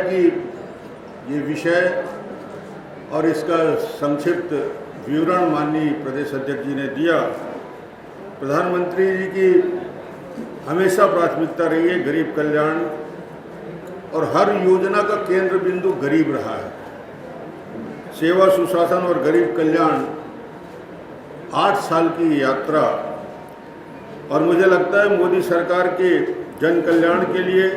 कि ये विषय और इसका संक्षिप्त विवरण माननीय प्रदेश अध्यक्ष जी ने दिया। प्रधानमंत्री जी की हमेशा प्राथमिकता रही है गरीब कल्याण, और हर योजना का केंद्र बिंदु गरीब रहा है। सेवा, सुशासन और गरीब कल्याण 8 साल की यात्रा, और मुझे लगता है मोदी सरकार के जन कल्याण के लिए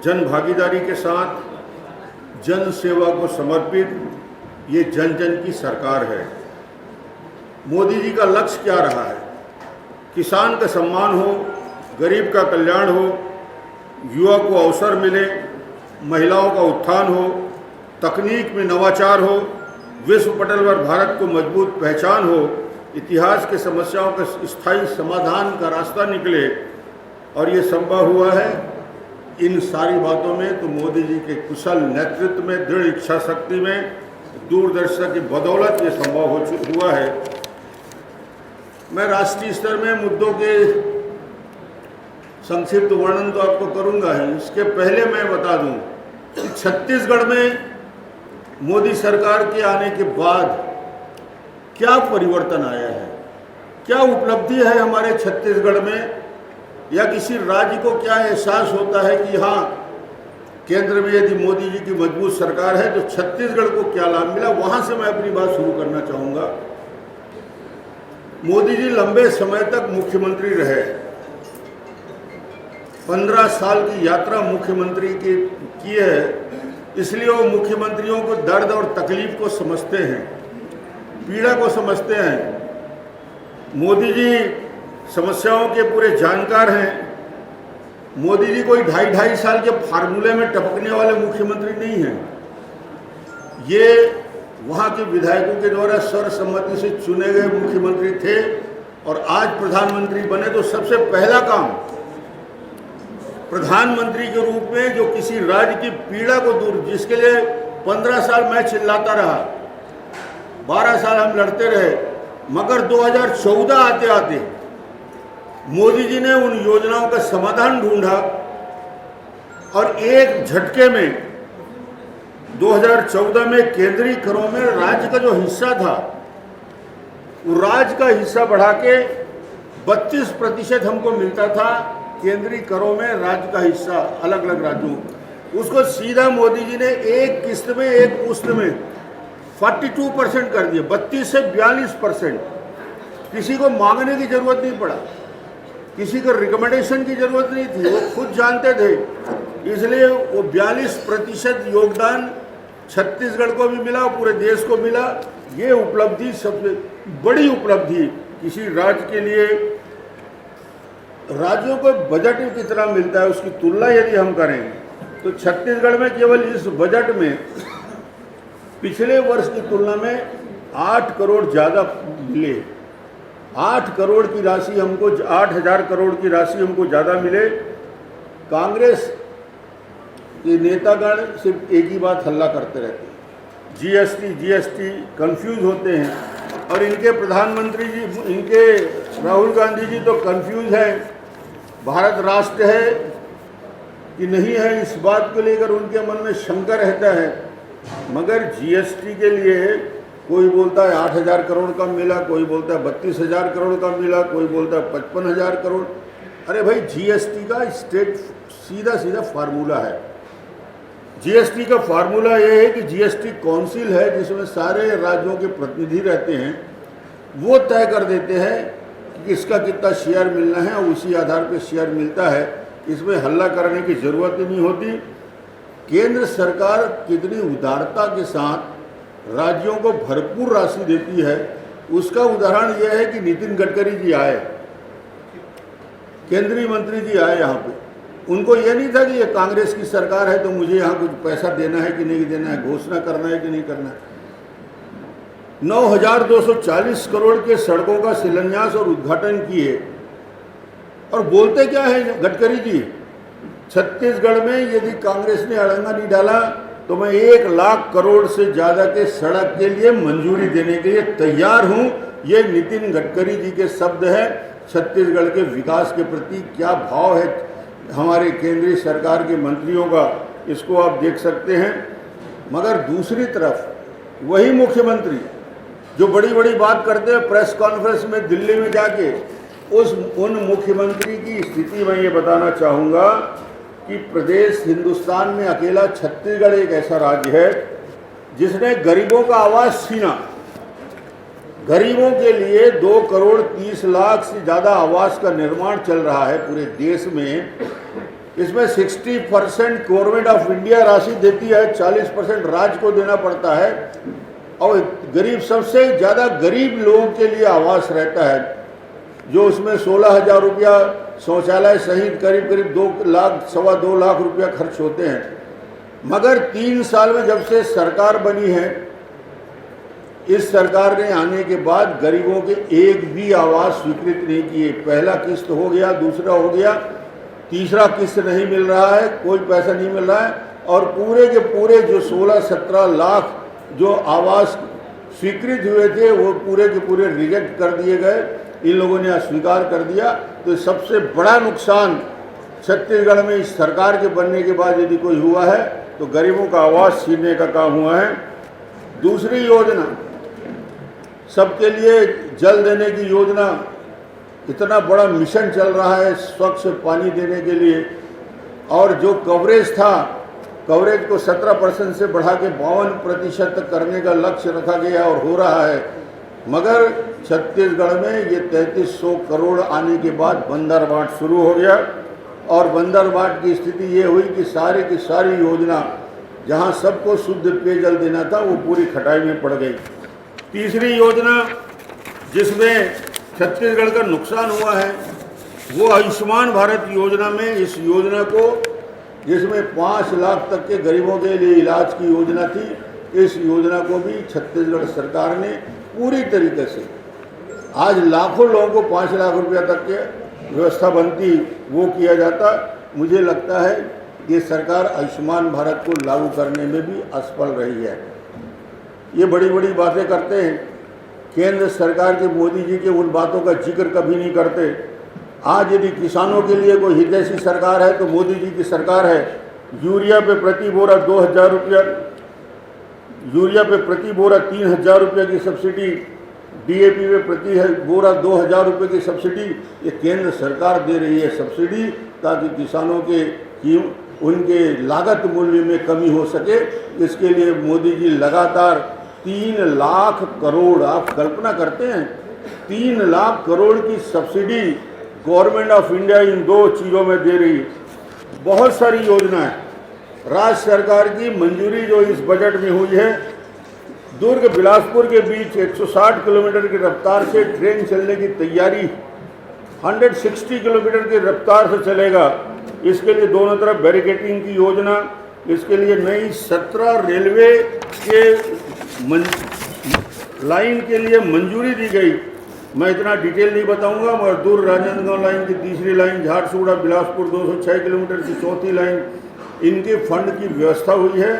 जन भागीदारी के साथ जन सेवा को समर्पित ये जन जन की सरकार है। मोदी जी का लक्ष्य क्या रहा है? किसान का सम्मान हो, गरीब का कल्याण हो, युवा को अवसर मिले, महिलाओं का उत्थान हो, तकनीक में नवाचार हो, विश्व पटल पर भारत को मजबूत पहचान हो, इतिहास की समस्याओं का स्थायी समाधान का रास्ता निकले। और ये संभव हुआ है इन सारी बातों में तो मोदी जी के कुशल नेतृत्व में, दृढ़ इच्छा शक्ति में, दूरदर्शिता की बदौलत ये संभव हुआ है। मैं राष्ट्रीय स्तर में मुद्दों के संक्षिप्त वर्णन तो आपको करूंगा ही। इसके पहले मैं बता दूं कि छत्तीसगढ़ में मोदी सरकार के आने के बाद क्या परिवर्तन आया है, क्या उपलब्धि है हमारे छत्तीसगढ़ में, या किसी राज्य को क्या एहसास होता है कि हाँ, केंद्र में यदि मोदी जी की मजबूत सरकार है तो छत्तीसगढ़ को क्या लाभ मिला। वहां से मैं अपनी बात शुरू करना चाहूँगा। मोदी जी लंबे समय तक मुख्यमंत्री रहे, 15 साल की यात्रा मुख्यमंत्री की है, इसलिए वो मुख्यमंत्रियों को दर्द और तकलीफ को समझते हैं, पीड़ा को समझते हैं। मोदी जी समस्याओं के पूरे जानकार हैं। मोदी जी कोई 2.5 साल के फार्मूले में टपकने वाले मुख्यमंत्री नहीं हैं। ये वहाँ के विधायकों के द्वारा सर्वसम्मति से चुने गए मुख्यमंत्री थे, और आज प्रधानमंत्री बने तो सबसे पहला काम प्रधानमंत्री के रूप में जो किसी राज्य की पीड़ा को दूर, जिसके लिए 15 साल मैं चिल्लाता रहा, 12 साल हम लड़ते रहे, मगर 2014 आते आते मोदी जी ने उन योजनाओं का समाधान ढूंढा, और एक झटके में 2014 में केंद्रीय करों में राज्य का जो हिस्सा था, वो राज्य का हिस्सा बढ़ा के 32% हमको मिलता था केंद्रीय करों में राज्य का हिस्सा अलग अलग राज्यों, उसको सीधा मोदी जी ने एक किस्त में, एक पुस्त में 42% कर दिया, 32 से 42%। किसी को मांगने की जरूरत नहीं पड़ा, किसी को रिकमेंडेशन की जरूरत नहीं थी, वो खुद जानते थे। इसलिए वो 42% योगदान छत्तीसगढ़ को भी मिला, पूरे देश को मिला। ये उपलब्धि सबसे बड़ी उपलब्धि किसी राज्य के लिए। राज्यों को बजट कितना मिलता है उसकी तुलना यदि हम करें तो छत्तीसगढ़ में केवल इस बजट में पिछले वर्ष की तुलना में 8 करोड़ ज़्यादा मिले। 8 करोड़ की राशि हमको, 8,000 करोड़ की राशि हमको ज़्यादा मिले। कांग्रेस के नेतागण सिर्फ एक ही बात हल्ला करते रहते हैं, जीएसटी कंफ्यूज होते हैं। और इनके प्रधानमंत्री जी, इनके राहुल गांधी जी तो कंफ्यूज हैं, भारत राष्ट्र है कि नहीं है इस बात को लेकर उनके मन में शंका रहता है। मगर जीएसटी के लिए कोई बोलता है 8,000 करोड़ का मिला, कोई बोलता है 32,000 करोड़ का मिला, कोई बोलता है 55,000 करोड़। अरे भाई, जीएसटी का स्टेट सीधा फार्मूला है। जीएसटी का फार्मूला ये है कि जीएसटी काउंसिल है जिसमें सारे राज्यों के प्रतिनिधि रहते हैं, वो तय कर देते हैं कि किसका कितना शेयर मिलना है, और उसी आधार पर शेयर मिलता है। इसमें हल्ला करने की जरूरत ही नहीं होती। केंद्र सरकार कितनी उदारता के साथ राज्यों को भरपूर राशि देती है, उसका उदाहरण यह है कि नितिन गडकरी जी आए, केंद्रीय मंत्री जी आए यहाँ पे। उनको ये नहीं था कि ये कांग्रेस की सरकार है तो मुझे यहाँ कुछ पैसा देना है कि नहीं देना है, घोषणा करना है कि नहीं करना है। 9,240 करोड़ के सड़कों का शिलान्यास और उद्घाटन किए, और बोलते क्या है गडकरी जी, छत्तीसगढ़ में यदि कांग्रेस ने अड़ंगा नहीं डाला तो मैं 1 लाख करोड़ से ज़्यादा के सड़क के लिए मंजूरी देने के लिए तैयार हूँ। ये नितिन गडकरी जी के शब्द हैं। छत्तीसगढ़ के विकास के प्रति क्या भाव है हमारे केंद्रीय सरकार के मंत्रियों का, इसको आप देख सकते हैं। मगर दूसरी तरफ वही मुख्यमंत्री जो बड़ी बड़ी बात करते हैं प्रेस कॉन्फ्रेंस में दिल्ली में जाके, उन मुख्यमंत्री की स्थिति मैं ये बताना चाहूँगा कि प्रदेश हिंदुस्तान में अकेला छत्तीसगढ़ एक ऐसा राज्य है जिसने गरीबों का आवाज़ छीना। गरीबों के लिए 2,30,00,000 से ज़्यादा आवास का निर्माण चल रहा है पूरे देश में। इसमें 60% गवर्नमेंट ऑफ इंडिया राशि देती है, 40% राज्य को देना पड़ता है। और गरीब, सबसे ज़्यादा गरीब लोगों के लिए आवास रहता है, जो उसमें 16,000 रुपया शौचालय सहित करीब 2 लाख, 2.25 लाख रुपया खर्च होते हैं। मगर 3 साल में जब से सरकार बनी है, इस सरकार ने आने के बाद गरीबों के एक भी आवास स्वीकृत नहीं किए। पहला किस्त हो गया, दूसरा हो गया, तीसरा किस्त नहीं मिल रहा है, कोई पैसा नहीं मिल रहा है। और पूरे के पूरे जो 16-17 लाख जो आवास स्वीकृत हुए थे वो पूरे के पूरे रिजेक्ट कर दिए गए, इन लोगों ने अस्वीकार कर दिया। तो सबसे बड़ा नुकसान छत्तीसगढ़ में इस सरकार के बनने के बाद यदि कोई हुआ है तो गरीबों का आवास छीनने का काम हुआ है। दूसरी योजना, सबके लिए जल देने की योजना, इतना बड़ा मिशन चल रहा है स्वच्छ पानी देने के लिए। और जो कवरेज था, कवरेज को 17% से बढ़ा के 52% तक करने का लक्ष्य रखा गया और हो रहा है। मगर छत्तीसगढ़ में ये 3300 करोड़ आने के बाद बंदर बाट शुरू हो गया और बंदर बाट की स्थिति ये हुई कि सारी की सारी योजना जहाँ सबको शुद्ध पेयजल देना था वो पूरी खटाई में पड़ गई। तीसरी योजना जिसमें छत्तीसगढ़ का नुकसान हुआ है वो आयुष्मान भारत योजना में, इस योजना को जिसमें 5 लाख तक के गरीबों के लिए इलाज की योजना थी, इस योजना को भी छत्तीसगढ़ सरकार ने पूरी तरीके से, आज लाखों लोगों को 5 लाख रुपया तक के व्यवस्था बनती वो किया जाता। मुझे लगता है ये सरकार आयुष्मान भारत को लागू करने में भी असफल रही है। ये बड़ी बड़ी बातें करते हैं, केंद्र सरकार के मोदी जी के उन बातों का जिक्र कभी नहीं करते। आज यदि किसानों के लिए कोई हितैषी सरकार है तो मोदी जी की सरकार है। यूरिया पे प्रति बोरा 2,000 रुपया, यूरिया पे प्रति बोरा 3,000 रुपये की सब्सिडी, DAP पे प्रति बोरा 2,000 रुपये की सब्सिडी, ये केंद्र सरकार दे रही है सब्सिडी, ताकि किसानों के उनके लागत मूल्य में कमी हो सके। इसके लिए मोदी जी लगातार 3 लाख करोड़, आप कल्पना करते हैं 3 लाख करोड़ की subsidy government of India in 2 चीज़ों में दे रही है। बहुत सारी योजनाएं राज्य सरकार की मंजूरी जो इस बजट में हुई है। दुर्ग बिलासपुर के बीच 160 किलोमीटर की रफ्तार से ट्रेन चलने की तैयारी, 160 किलोमीटर की रफ्तार से चलेगा। इसके लिए दोनों तरफ बैरिकेडिंग की योजना, इसके लिए नई 17 रेलवे के लाइन के लिए मंजूरी दी गई। मैं इतना डिटेल नहीं बताऊंगा, मगर दूर राजनांदगांव लाइन की तीसरी लाइन, झारसुगुड़ा बिलासपुर 206 किलोमीटर की चौथी लाइन, इनके फंड की व्यवस्था हुई है।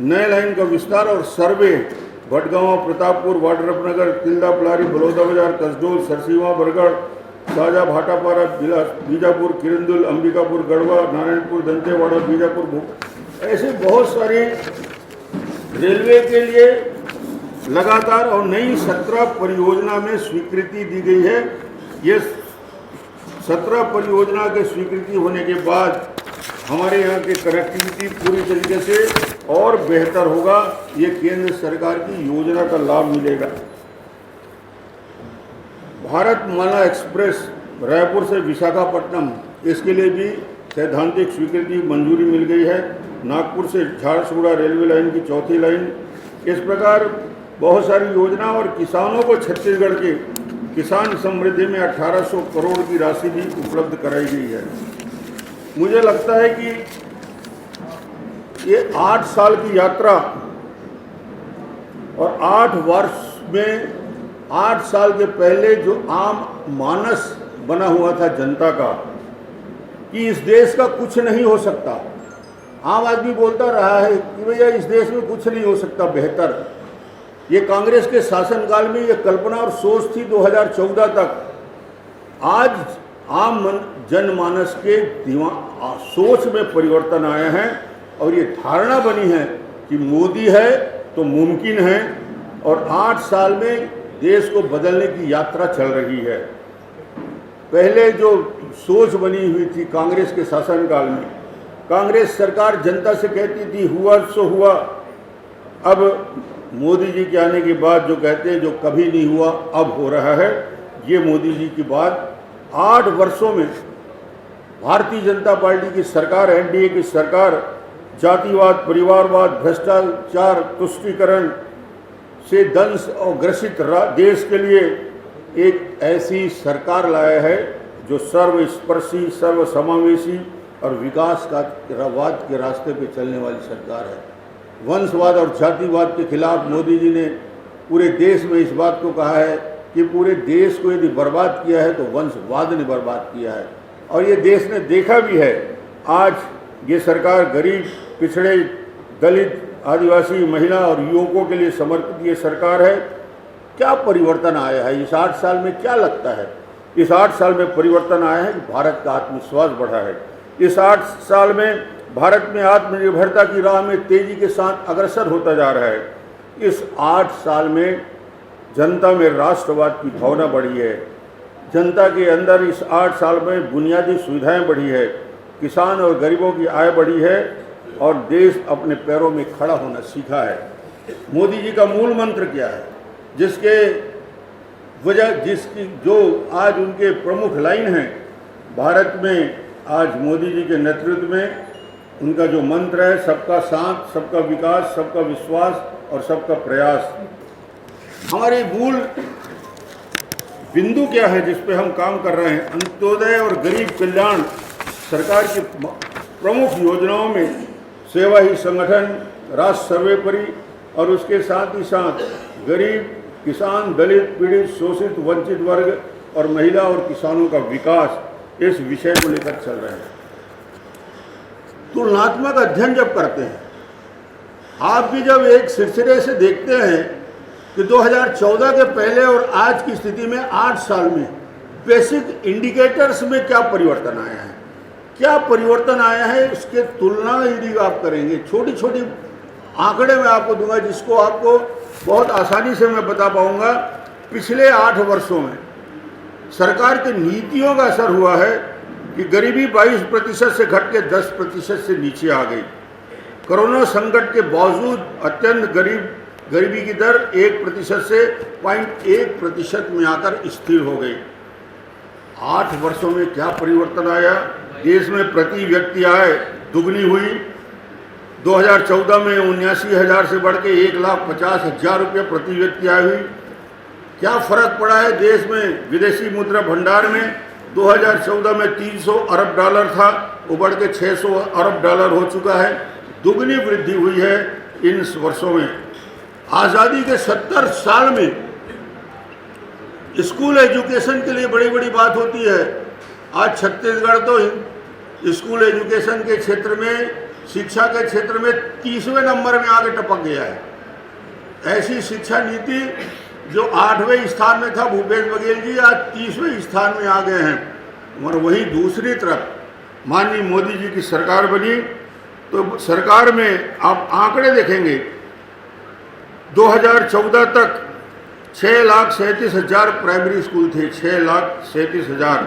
नए लाइन का विस्तार और सर्वे भटगांव, प्रतापपुर, वाड्रफनगर, तिल्दा, पलारी, बलौदा बाजार, कसडोल, सरसीवा, बरगढ़, साजा, भाटापारा, बीजापुर, किरंदुल, अंबिकापुर, गढ़वा, नारायणपुर, दंतेवाड़ा, बीजापुर, ऐसे बहुत सारे रेलवे के लिए लगातार और नई 17 परियोजना में स्वीकृति दी गई है। ये 17 परियोजना के स्वीकृति होने के बाद हमारे यहाँ की कनेक्टिविटी पूरी तरीके से और बेहतर होगा। ये केंद्र सरकार की योजना का लाभ मिलेगा। भारत माला एक्सप्रेस रायपुर से विशाखापट्टनम, इसके लिए भी सैद्धांतिक स्वीकृति मंजूरी मिल गई है। नागपुर से झारसुगुड़ा रेलवे लाइन की चौथी लाइन, इस प्रकार बहुत सारी योजना। और किसानों को छत्तीसगढ़ के किसान समृद्धि में 1800 करोड़ की राशि भी उपलब्ध कराई गई है। मुझे लगता है कि ये 8 साल की यात्रा और 8 वर्ष में 8 साल के पहले जो आम मानस बना हुआ था जनता का कि इस देश का कुछ नहीं हो सकता, आम आदमी बोलता रहा है कि भैया इस देश में कुछ नहीं हो सकता बेहतर। ये कांग्रेस के शासनकाल में ये कल्पना और सोच थी 2014 तक। आज आम जनमानस के सोच में परिवर्तन आया है और ये धारणा बनी है कि मोदी है तो मुमकिन है, और 8 साल में देश को बदलने की यात्रा चल रही है। पहले जो सोच बनी हुई थी कांग्रेस के शासनकाल में, कांग्रेस सरकार जनता से कहती थी हुआ सो हुआ। अब मोदी जी के आने के बाद जो कहते हैं जो कभी नहीं हुआ अब हो रहा है, ये मोदी जी की बात 8 वर्षों में भारतीय जनता पार्टी की सरकार, एनडीए की सरकार जातिवाद, परिवारवाद, भ्रष्टाचार, तुष्टीकरण से दंश और ग्रसित देश के लिए एक ऐसी सरकार लाया है जो सर्वस्पर्शी, सर्वसमावेशी और विकास का वाद के रास्ते पे चलने वाली सरकार है। वंशवाद और जातिवाद के खिलाफ मोदी जी ने पूरे देश में इस बात को कहा है कि पूरे देश को यदि बर्बाद किया है तो वंशवाद ने बर्बाद किया है, और ये देश ने देखा भी है। आज ये सरकार गरीब, पिछड़े, दलित, आदिवासी, महिला और युवकों के लिए समर्पित ये सरकार है। क्या परिवर्तन आया है इस 8 साल में? क्या लगता है? इस 8 साल में परिवर्तन आया है कि भारत का आत्मविश्वास बढ़ा है। इस 8 साल में भारत में आत्मनिर्भरता की राह में तेजी के साथ अग्रसर होता जा रहा है। इस 8 साल में जनता में राष्ट्रवाद की भावना बढ़ी है। जनता के अंदर इस 8 साल में बुनियादी सुविधाएं बढ़ी है, किसान और गरीबों की आय बढ़ी है, और देश अपने पैरों में खड़ा होना सीखा है। मोदी जी का मूल मंत्र क्या है, जिसकी जो आज उनके प्रमुख लाइन है भारत में? आज मोदी जी के नेतृत्व में उनका जो मंत्र है, सबका साथ, सबका विकास, सबका विश्वास और सबका प्रयास। हमारे मूल बिंदु क्या है जिस पे हम काम कर रहे हैं? अंत्योदय और गरीब कल्याण सरकार की प्रमुख योजनाओं में सेवा ही संगठन, राष्ट्र सर्वोपरि, और उसके साथ ही साथ गरीब, किसान, दलित, पीड़ित, शोषित, वंचित वर्ग और महिला और किसानों का विकास, इस विषय को लेकर चल रहे हैं। तुलनात्मक अध्ययन जब करते हैं, आप भी जब एक सिलसिले से देखते हैं कि 2014 के पहले और आज की स्थिति में 8 साल में बेसिक इंडिकेटर्स में क्या परिवर्तन आया है, क्या परिवर्तन आया है, इसके तुलना यदि आप करेंगे, छोटी छोटी आंकड़े मैं आपको दूंगा जिसको आपको बहुत आसानी से मैं बता पाऊंगा। पिछले 8 वर्षों में सरकार की नीतियों का असर हुआ है कि गरीबी 22% से घट के 10% से नीचे आ गई। कोरोना संकट के बावजूद अत्यंत गरीबी की दर 1% से 0.1% में आकर स्थिर हो गई। 8 वर्षों में क्या परिवर्तन आया? देश में प्रति व्यक्ति आय दुगनी हुई। 2014 में 79,000 से बढ़ के 1,50,000 रुपये प्रति व्यक्ति आय हुई। क्या फर्क पड़ा है देश में? विदेशी मुद्रा भंडार में 2014 में 300 अरब डॉलर था, वो बढ़ के 600 अरब डॉलर हो चुका है। दुगनी वृद्धि हुई है इन वर्षों में। आज़ादी के 70 साल में स्कूल एजुकेशन के लिए बड़ी बड़ी बात होती है। आज छत्तीसगढ़ तो स्कूल एजुकेशन के क्षेत्र में, शिक्षा के क्षेत्र में 30वें नंबर में आगे टपक गया है। ऐसी शिक्षा नीति जो 8वें स्थान में था भूपेश बघेल जी, आज 30वें स्थान में आ गए हैं। और वहीं दूसरी तरफ माननीय मोदी जी की सरकार बनी तो सरकार में आप आंकड़े देखेंगे, 2014 तक 6,37,000 प्राइमरी स्कूल थे, 6,37,000।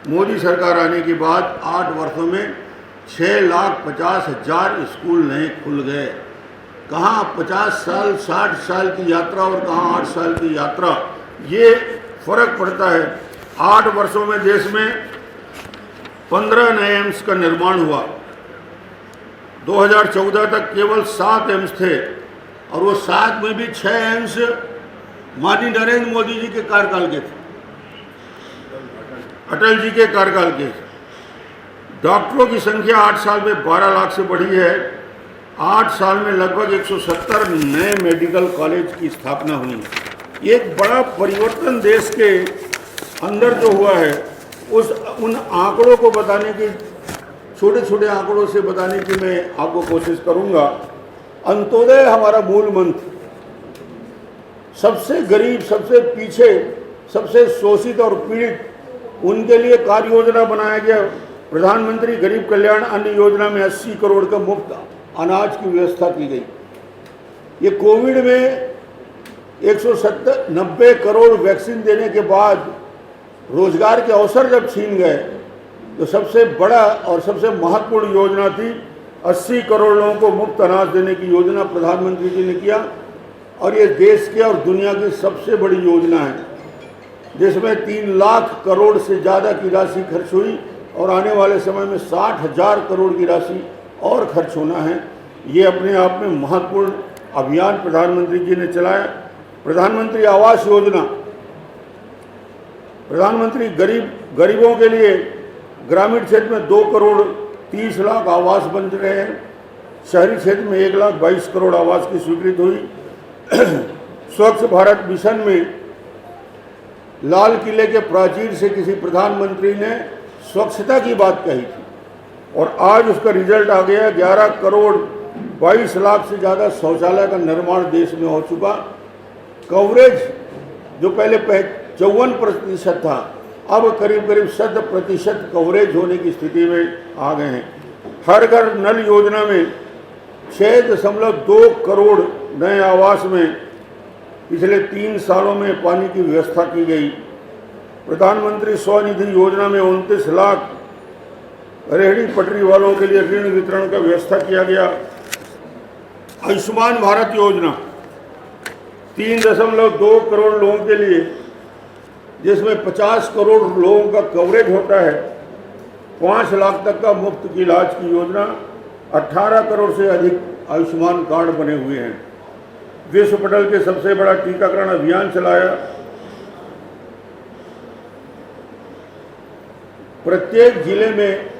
मोदी सरकार आने के बाद 8 वर्षों में 6,50,000 स्कूल नए खुल गए। कहाँ 50 साल 60 साल की यात्रा और कहाँ 8 साल की यात्रा, ये फर्क पड़ता है। 8 वर्षों में देश में 15 नए एम्स का निर्माण हुआ। 2014 तक केवल 7 एम्स थे, और वो 7 में भी 6 एम्स माननीय नरेंद्र मोदी जी के कार्यकाल के थे, अटल जी के कार्यकाल के। डॉक्टरों की संख्या 8 साल में 12 लाख से बढ़ी है। 8 साल में लगभग 170 नए मेडिकल कॉलेज की स्थापना हुई। एक बड़ा परिवर्तन देश के अंदर जो हुआ है, उन आंकड़ों को बताने की, छोटे छोटे आंकड़ों से बताने की मैं आपको कोशिश करूंगा। अंत्योदय हमारा मूल मंत्र, सबसे गरीब, सबसे पीछे, सबसे शोषित और पीड़ित, उनके लिए कार्य योजना बनाया गया। प्रधानमंत्री गरीब कल्याण अन्न योजना में 80 करोड़ का मुफ्त अनाज की व्यवस्था की गई। ये कोविड में 190 करोड़ वैक्सीन देने के बाद रोजगार के अवसर जब छीन गए तो सबसे बड़ा और सबसे महत्वपूर्ण योजना थी 80 करोड़ लोगों को मुफ्त अनाज देने की योजना प्रधानमंत्री जी ने किया। और ये देश के और दुनिया की सबसे बड़ी योजना है, जिसमें 3 लाख करोड़ से ज़्यादा की राशि खर्च हुई और आने वाले समय में 60,000 करोड़ की राशि और खर्च होना है। ये अपने आप में महत्वपूर्ण अभियान प्रधानमंत्री जी ने चलाया। प्रधानमंत्री आवास योजना, प्रधानमंत्री गरीबों के लिए ग्रामीण क्षेत्र में 2 करोड़ 30 लाख आवास बन रहे हैं। शहरी क्षेत्र में 1,22 करोड़ आवास की स्वीकृति हुई। स्वच्छ भारत मिशन में लाल किले के प्राचीर से किसी प्रधानमंत्री ने स्वच्छता की बात कही थी और आज उसका रिजल्ट आ गया। 11 करोड़ 22 लाख से ज़्यादा शौचालय का निर्माण देश में हो चुका। कवरेज जो पहले 54% था, अब करीब 100% कवरेज होने की स्थिति में आ गए हैं। हर घर नल योजना में 6.2 करोड़ नए आवास में पिछले 3 सालों में पानी की व्यवस्था की गई। प्रधानमंत्री स्वनिधि योजना में 29 लाख रेहड़ी पटरी वालों के लिए ऋण वितरण का व्यवस्था किया गया। आयुष्मान भारत योजना 3.2 करोड़ लोगों के लिए, जिसमें 50 करोड़ लोगों का कवरेज होता है। 5 लाख तक का मुफ्त इलाज की योजना। 18 करोड़ से अधिक आयुष्मान कार्ड बने हुए हैं। विश्व पटल के सबसे बड़ा टीकाकरण अभियान चलाया। प्रत्येक जिले में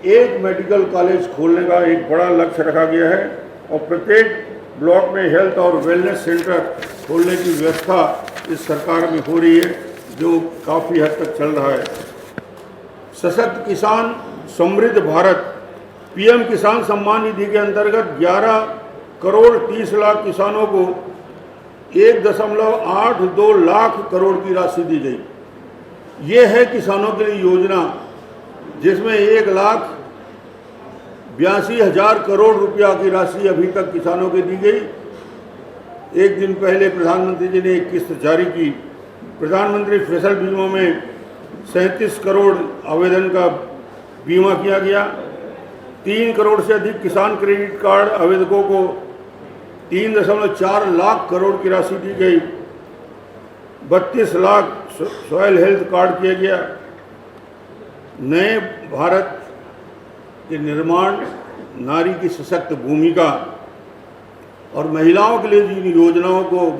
एक मेडिकल कॉलेज खोलने का एक बड़ा लक्ष्य रखा गया है और प्रत्येक ब्लॉक में हेल्थ और वेलनेस सेंटर खोलने की व्यवस्था इस सरकार में हो रही है, जो काफ़ी हद तक चल रहा है। सशक्त किसान समृद्ध भारत पीएम किसान सम्मान निधि के अंतर्गत 11 करोड़ 30 लाख किसानों को 1.82 लाख करोड़ की राशि दी गई। ये है किसानों के लिए योजना, जिसमें 1,82,000 करोड़ रुपया की राशि अभी तक किसानों को दी गई। एक दिन पहले प्रधानमंत्री जी ने एक किस्त जारी की। प्रधानमंत्री फसल बीमा में 37 करोड़ आवेदन का बीमा किया गया। 3 करोड़ से अधिक किसान क्रेडिट कार्ड आवेदकों को 3.4 लाख करोड़ की राशि दी गई। 32 लाख सॉयल हेल्थ कार्ड किया गया। नए भारत के निर्माण, नारी की सशक्त भूमिका और महिलाओं के लिए जिन योजनाओं को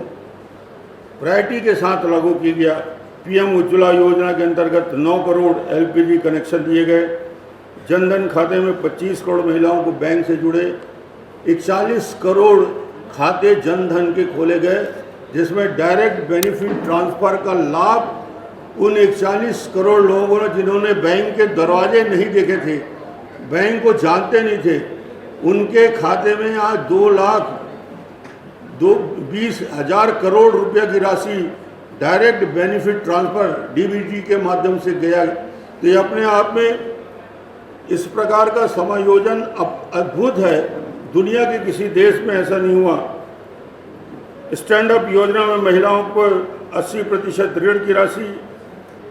प्रायोरिटी के साथ लागू किया गया। पीएम उज्ज्वला योजना के अंतर्गत 9 करोड़ एलपीजी कनेक्शन दिए गए। जनधन खाते में 25 करोड़ महिलाओं को बैंक से जुड़े। 41 करोड़ खाते जनधन के खोले गए, जिसमें डायरेक्ट बेनिफिट ट्रांसफ़र का लाभ उन 41 करोड़ लोगों को, जिन्होंने बैंक के दरवाजे नहीं देखे थे, बैंक को जानते नहीं थे, उनके खाते में आज 2,20,000 करोड़ रुपया की राशि डायरेक्ट बेनिफिट ट्रांसफ़र डीबीटी के माध्यम से गया। तो ये अपने आप में इस प्रकार का समायोजन अद्भुत है। दुनिया के किसी देश में ऐसा नहीं हुआ। स्टैंड अप योजना में महिलाओं को 80% ऋण की राशि,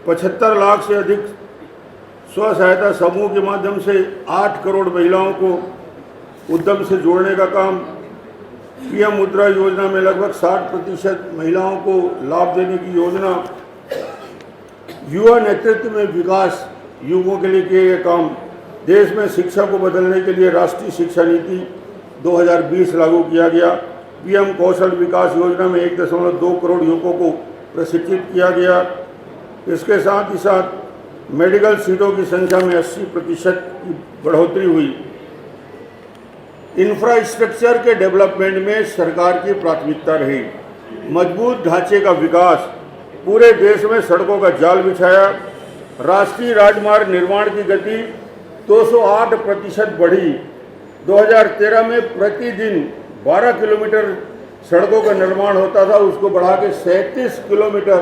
75 लाख से अधिक स्व सहायता समूह के माध्यम से 8 करोड़ महिलाओं को उद्यम से जोड़ने का काम। पीएम मुद्रा योजना में लगभग 60% महिलाओं को लाभ देने की योजना। युवा नेतृत्व में विकास, युवकों के लिए किए गए काम। देश में शिक्षा को बदलने के लिए राष्ट्रीय शिक्षा नीति 2020 लागू किया गया। पीएम कौशल विकास योजना में 1.2 करोड़ युवकों को प्रशिक्षित किया गया। इसके साथ ही साथ मेडिकल सीटों की संख्या में 80% की बढ़ोतरी हुई। इंफ्रास्ट्रक्चर के डेवलपमेंट में सरकार की प्राथमिकता रही। मजबूत ढांचे का विकास, पूरे देश में सड़कों का जाल बिछाया। राष्ट्रीय राजमार्ग निर्माण की गति 208% बढ़ी। 2013 में प्रतिदिन 12 किलोमीटर सड़कों का निर्माण होता था, उसको बढ़ा के 37 किलोमीटर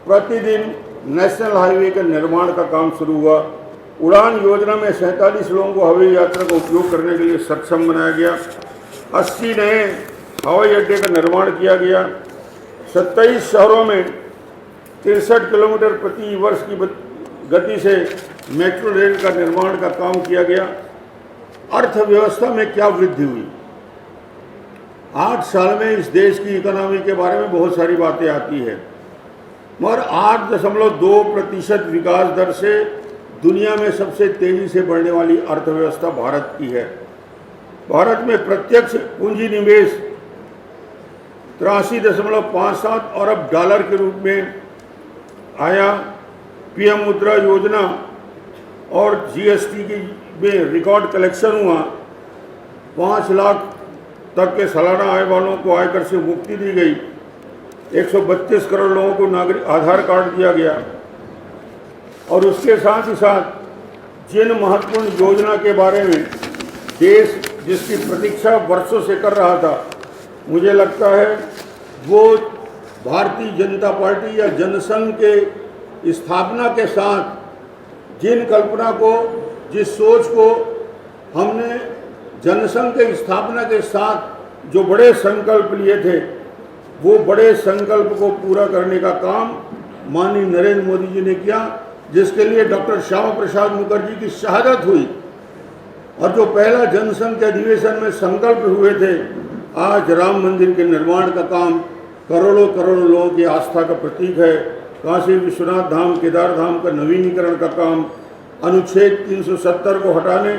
प्रतिदिन नेशनल हाईवे के निर्माण का काम शुरू हुआ। उड़ान योजना में 47 लोगों को हवाई यात्रा का उपयोग करने के लिए सक्षम बनाया गया। 80 नए हवाई अड्डे का निर्माण किया गया। 27 शहरों में 63 किलोमीटर प्रति वर्ष की गति से मेट्रो रेल का निर्माण का काम किया गया। अर्थव्यवस्था में क्या वृद्धि हुई? 8 साल में इस देश की इकोनॉमी के बारे में बहुत सारी बातें आती है, मगर 8.2% विकास दर से दुनिया में सबसे तेजी से बढ़ने वाली अर्थव्यवस्था भारत की है। भारत में प्रत्यक्ष पूंजी निवेश 83.57 अरब डॉलर के रूप में आया। पीएम मुद्रा योजना और जीएसटी की में रिकॉर्ड कलेक्शन हुआ। 5 लाख तक के सालाना आय वालों को आयकर से मुक्ति दी गई। 132 करोड़ लोगों को नागरिक आधार कार्ड दिया गया। और उसके साथ ही साथ जिन महत्वपूर्ण योजना के बारे में देश जिसकी प्रतीक्षा वर्षों से कर रहा था, मुझे लगता है वो भारतीय जनता पार्टी या जनसंघ के स्थापना के साथ जिन कल्पना को, जिस सोच को हमने जनसंघ के स्थापना के साथ जो बड़े संकल्प लिए थे, वो बड़े संकल्प को पूरा करने का काम माननीय नरेंद्र मोदी जी ने किया, जिसके लिए डॉक्टर श्यामा प्रसाद मुखर्जी की शहादत हुई। और जो पहला जनसंघ के अधिवेशन में संकल्प हुए थे, आज राम मंदिर के निर्माण का काम करोड़ों करोड़ों लोगों की आस्था का प्रतीक है। काशी विश्वनाथ धाम, केदार धाम का नवीनीकरण का काम, अनुच्छेद 370 को हटाने,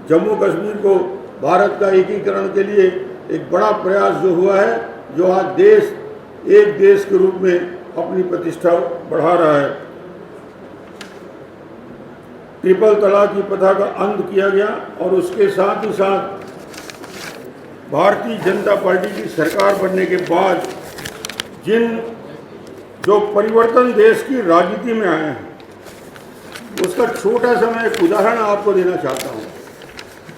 जम्मू कश्मीर को भारत का एकीकरण के लिए एक बड़ा प्रयास जो हुआ है, जो आज देश एक देश के रूप में अपनी प्रतिष्ठा बढ़ा रहा है। ट्रिपल तलाक की प्रथा का अंत किया गया और उसके साथ ही साथ भारतीय जनता पार्टी की सरकार बनने के बाद जो परिवर्तन देश की राजनीति में आए हैं, उसका छोटा सा मैं एक उदाहरण आपको देना चाहता हूं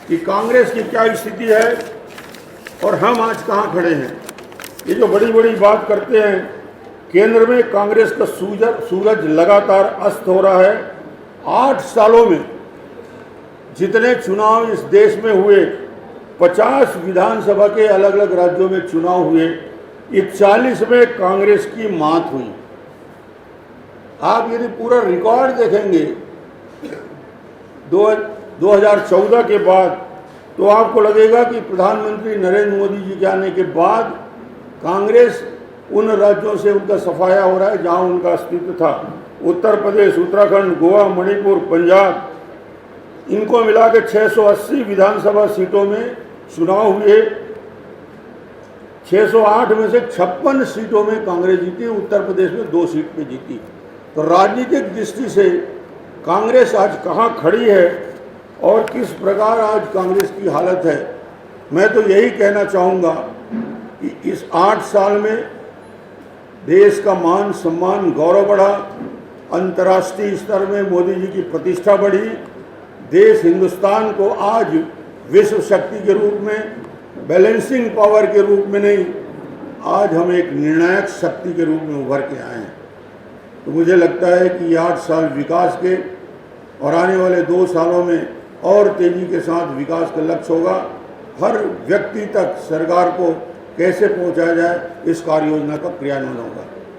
कि कांग्रेस की क्या स्थिति है और हम आज कहां खड़े हैं। ये जो बड़ी बड़ी बात करते हैं, केंद्र में कांग्रेस का सूरज लगातार अस्त हो रहा है। 8 सालों में जितने चुनाव इस देश में हुए, 50 विधानसभा के अलग अलग राज्यों में चुनाव हुए, 41 में कांग्रेस की मात हुई। आप यदि पूरा रिकॉर्ड देखेंगे 2014 के बाद, तो आपको लगेगा कि प्रधानमंत्री नरेंद्र मोदी जी के आने के बाद कांग्रेस उन राज्यों से उनका सफाया हो रहा है जहां उनका अस्तित्व था। उत्तर प्रदेश, उत्तराखंड, गोवा, मणिपुर, पंजाब, इनको मिलाकर 680 विधानसभा सीटों में चुनाव हुए। 608 में से 56 सीटों में कांग्रेस जीती, उत्तर प्रदेश में 2 सीट पे जीती। तो राजनीतिक दृष्टि से कांग्रेस आज कहाँ खड़ी है और किस प्रकार आज कांग्रेस की हालत है, मैं तो यही कहना चाहूँगा कि इस 8 साल में देश का मान सम्मान गौरव बढ़ा, अंतर्राष्ट्रीय स्तर में मोदी जी की प्रतिष्ठा बढ़ी, देश हिंदुस्तान को आज विश्व शक्ति के रूप में, बैलेंसिंग पावर के रूप में नहीं, आज हम एक निर्णायक शक्ति के रूप में उभर के आए हैं। तो मुझे लगता है कि ये 8 साल विकास के और आने वाले 2 सालों में और तेजी के साथ विकास का लक्ष्य होगा। हर व्यक्ति तक सरकार को कैसे पहुंचाया जाए, इस कार्य योजना का क्रियान्वयन होगा।